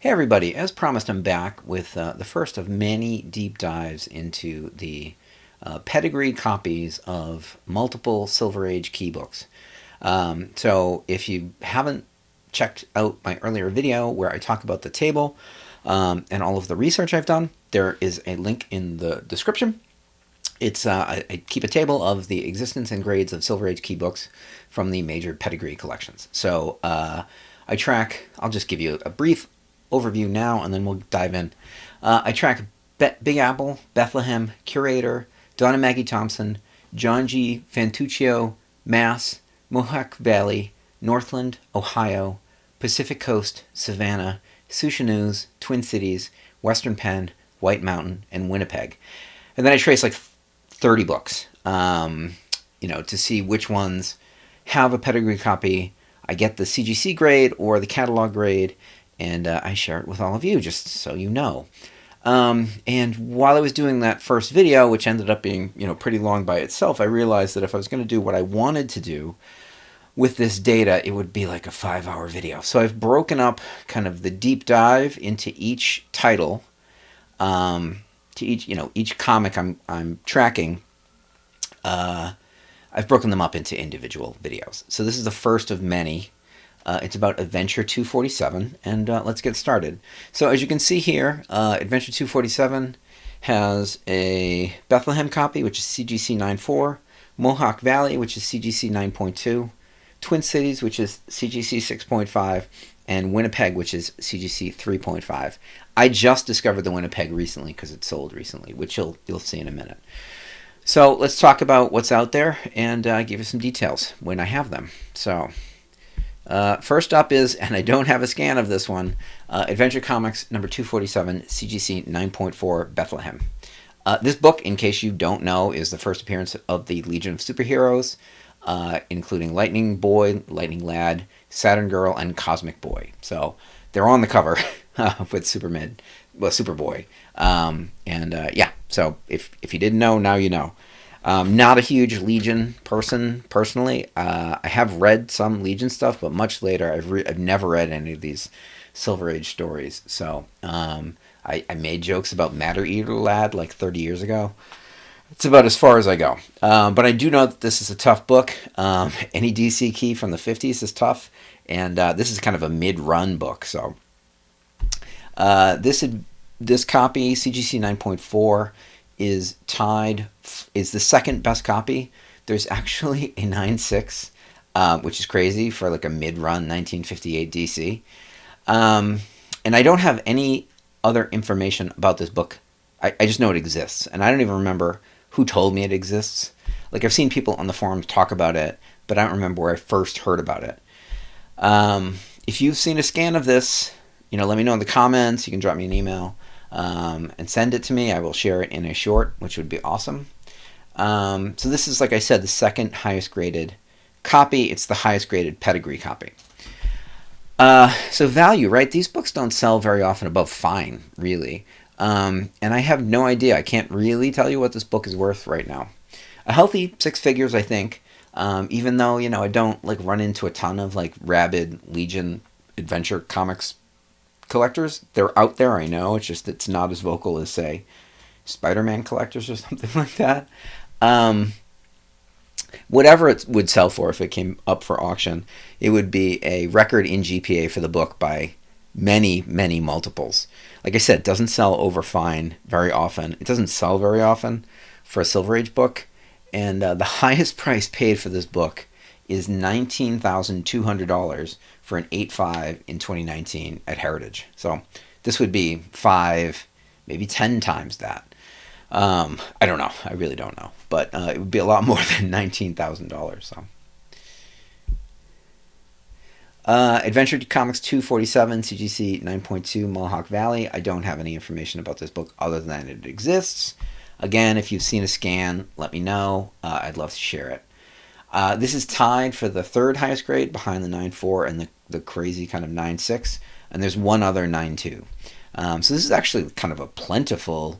Hey everybody, as promised, I'm back with the first of many deep dives into the pedigree copies of multiple Silver Age keybooks. So if you haven't checked out my earlier video where I talk about the table and all of the research I've done, there is a link in the description. It's I keep a table of the existence and grades of Silver Age keybooks from the major pedigree collections. So I track, I'll just give you a brief overview now, and then we'll dive in. I track Big Apple, Bethlehem, Curator, Donna Maggie Thompson, John G. Fantuccio, Mass, Mohawk Valley, Northland, Ohio, Pacific Coast, Savannah, Sioux Canoes, Twin Cities, Western Penn, White Mountain, and Winnipeg. And then I trace like 30 books, to see which ones have a pedigree copy. I get the CGC grade or the catalog grade, and I share it with all of you, just so you know. And while I was doing that first video, which ended up being, pretty long by itself, I realized that if I was going to do what I wanted to do with this data, it would be like a 5-hour video. So I've broken up kind of the deep dive into each title, to each comic I'm tracking. I've broken them up into individual videos. So this is the first of many. It's about Adventure 247, and let's get started. So as you can see here, Adventure 247 has a Bethlehem copy, which is CGC 9.4, Mohawk Valley, which is CGC 9.2, Twin Cities, which is CGC 6.5, and Winnipeg, which is CGC 3.5. I just discovered the Winnipeg recently because it sold recently, which you'll see in a minute. So let's talk about what's out there and give you some details when I have them. So first up is, and I don't have a scan of this one, Adventure Comics number 247, CGC 9.4 Bethlehem. This book, in case you don't know, is the first appearance of the Legion of Superheroes, including Lightning Boy, Lightning Lad, Saturn Girl, and Cosmic Boy. So they're on the cover with Superboy. So if you didn't know, now you know. Not a huge Legion person, personally. I have read some Legion stuff, but much later. I've never read any of these Silver Age stories. So I made jokes about Matter Eater Lad like 30 years ago. It's about as far as I go. But I do know that this is a tough book. Any DC key from the 50s is tough. And this is kind of a mid-run book. So this copy, CGC 9.4, is the second best copy. There's actually a 9.6, which is crazy for like a mid-run 1958 DC. And I don't have any other information about this book. I just know it exists, and I don't even remember who told me it exists. Like, I've seen people on the forums talk about it, but I don't remember where I first heard about it. If you've seen a scan of this, let me know in the comments. You can drop me an email and send it to me. I will share it in a short, which would be awesome. So this is, like I said, the second highest graded copy. It's the highest graded pedigree copy. So value, right? These books don't sell very often above fine, really. And I have no idea. I can't really tell you what this book is worth right now. A healthy 6 figures, I think. Even though, I don't like run into a ton of like rabid Legion adventure comics collectors. They're out there, I know. It's just it's not as vocal as, say, Spider-Man collectors or something like that. Whatever it would sell for if it came up for auction, it would be a record in GPA for the book by many, many multiples. Like I said, it doesn't sell over fine very often. It doesn't sell very often for a Silver Age book. And the highest price paid for this book is $19,200 for an 8.5 in 2019 at Heritage. So this would be 5, maybe 10 times that. I don't know. I really don't know. But it would be a lot more than $19,000. So. Adventure Comics 247, CGC 9.2, Mohawk Valley. I don't have any information about this book other than it exists. Again, if you've seen a scan, let me know. I'd love to share it. This is tied for the third highest grade behind the 9.4 and the crazy kind of 9.6. And there's one other 9.2. So this is actually kind of a plentiful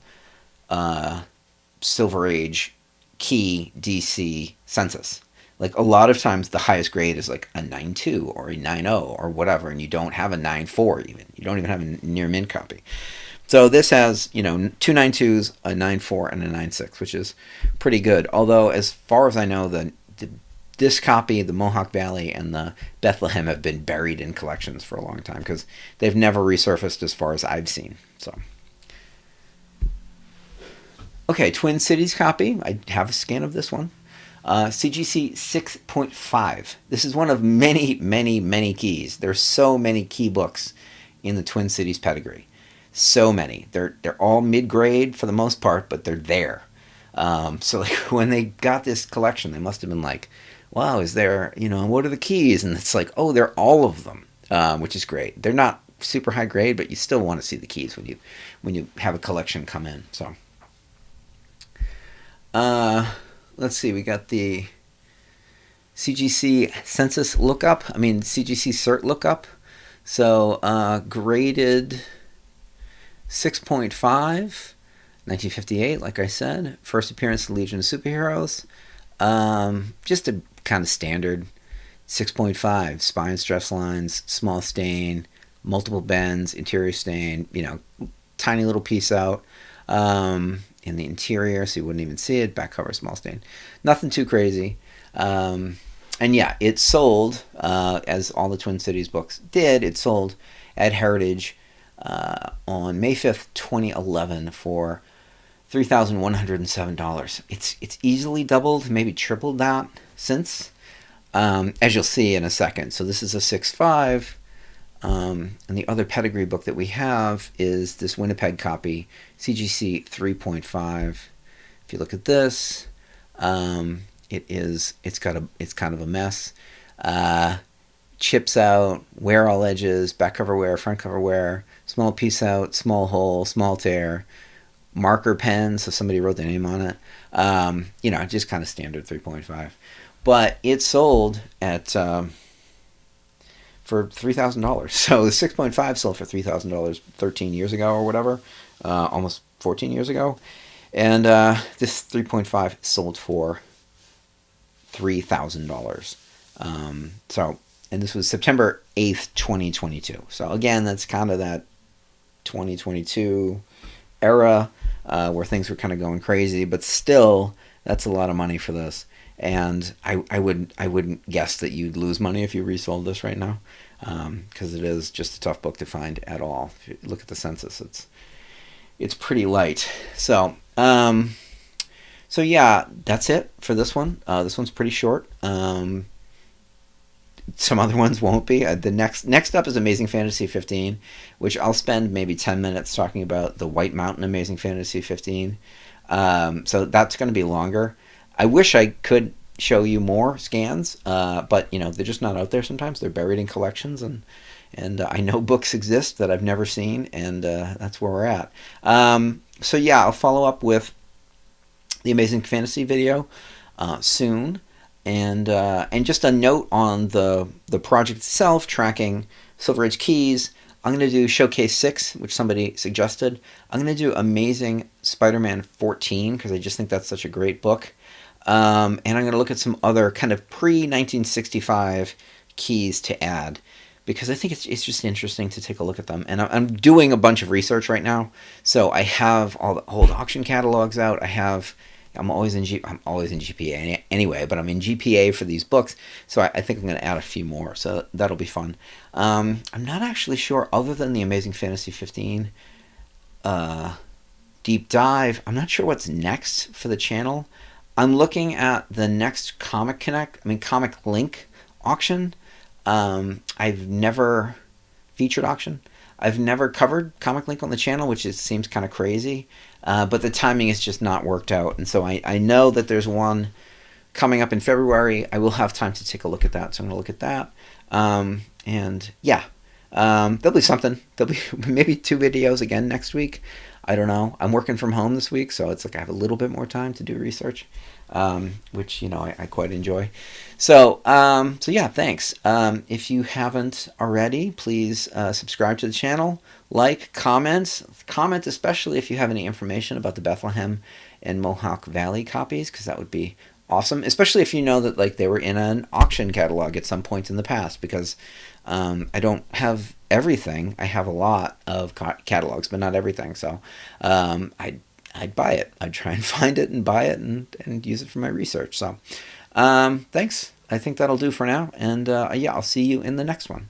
Silver Age key DC census. Like a lot of times the highest grade is like a 9.2 or a 9.0 or whatever, and you don't have a 9.4 even. You don't even have a near mint copy. So this has, you know, two 9.2s, a 9.4, and a 9.6, which is pretty good. Although, as far as I know, this copy, the Mohawk Valley and the Bethlehem, have been buried in collections for a long time because they've never resurfaced as far as I've seen. So, okay, Twin Cities copy. I have a scan of this one. CGC 6.5. This is one of many, many, many keys. There's so many key books in the Twin Cities pedigree. So many. They're all mid-grade for the most part, but they're there. So like when they got this collection, they must have been like, wow, is there, you know, what are the keys? And it's like, oh, they're all of them, which is great. They're not super high grade, but you still want to see the keys when you have a collection come in. So let's see, we got the CGC census lookup. I mean, CGC cert lookup. So graded 6.5, 1958, like I said. First appearance of Legion of Superheroes. Just a kind of standard 6.5. Spine stress lines, small stain, multiple bends, interior stain, you know, tiny little piece out in the interior, so you wouldn't even see it. Back cover, small stain. Nothing too crazy. And yeah, it sold, as all the Twin Cities books did, it sold at Heritage on May 5th, 2011 for $3,107. It's easily doubled, maybe tripled that since, as you'll see in a second. So this is a 6.5, and the other pedigree book that we have is this Winnipeg copy, CGC 3.5. If you look at this, it's kind of a mess. Chips out, wear all edges, back cover wear, front cover wear, small piece out, small hole, small tear, marker pen, so somebody wrote their name on it. You know, just kind of standard 3.5. But it sold at for $3,000. So the 6.5 sold for $3,000 13 years ago or whatever, almost 14 years ago. And this 3.5 sold for $3,000. So, and this was September 8th, 2022. So again, that's kind of that 2022 era where things were kind of going crazy, but still, that's a lot of money for this. And I wouldn't guess that you'd lose money if you resold this right now, because it is just a tough book to find at all. If you look at the census, it's pretty light. So so yeah, that's it for this one. This one's pretty short. Some other ones won't be. The next up is Amazing Fantasy 15, which I'll spend maybe 10 minutes talking about the White Mountain Amazing Fantasy 15. So that's going to be longer. I wish I could show you more scans, but you know, they're just not out there sometimes. They're buried in collections, and I know books exist that I've never seen, and that's where we're at. So yeah, I'll follow up with the Amazing Fantasy video soon. And just a note on the project itself, tracking Silver Age keys. I'm going to do Showcase 6, which somebody suggested. I'm going to do Amazing Spider-Man 14, because I just think that's such a great book. And I'm going to look at some other kind of pre-1965 keys to add, because I think it's just interesting to take a look at them. And I'm doing a bunch of research right now. So I have all the old auction catalogs out. I'm always in GPA anyway, but I'm in GPA for these books, so I think I'm going to add a few more, so that'll be fun. I'm not actually sure, other than the Amazing Fantasy 15 deep dive, I'm not sure what's next for the channel. I'm looking at the next Comic Link auction. I've never featured auction. I've never covered Comic Link on the channel, which seems kind of crazy. But the timing is just not worked out. And so I know that there's one coming up in February. I will have time to take a look at that. So I'm going to look at that. And yeah, there'll be something. There'll be maybe 2 videos again next week. I don't know. I'm working from home this week, so it's like I have a little bit more time to do research, which, you know, I quite enjoy. So yeah, thanks. If you haven't already, please subscribe to the channel, like, comment, especially if you have any information about the Bethlehem and Mohawk Valley copies, because that would be awesome, especially if you know that like they were in an auction catalog at some point in the past. Because I don't have everything. I have a lot of catalogs, but not everything. So I'd buy it. I'd try and find it and buy it and use it for my research. So thanks. I think that'll do for now. And yeah, I'll see you in the next one.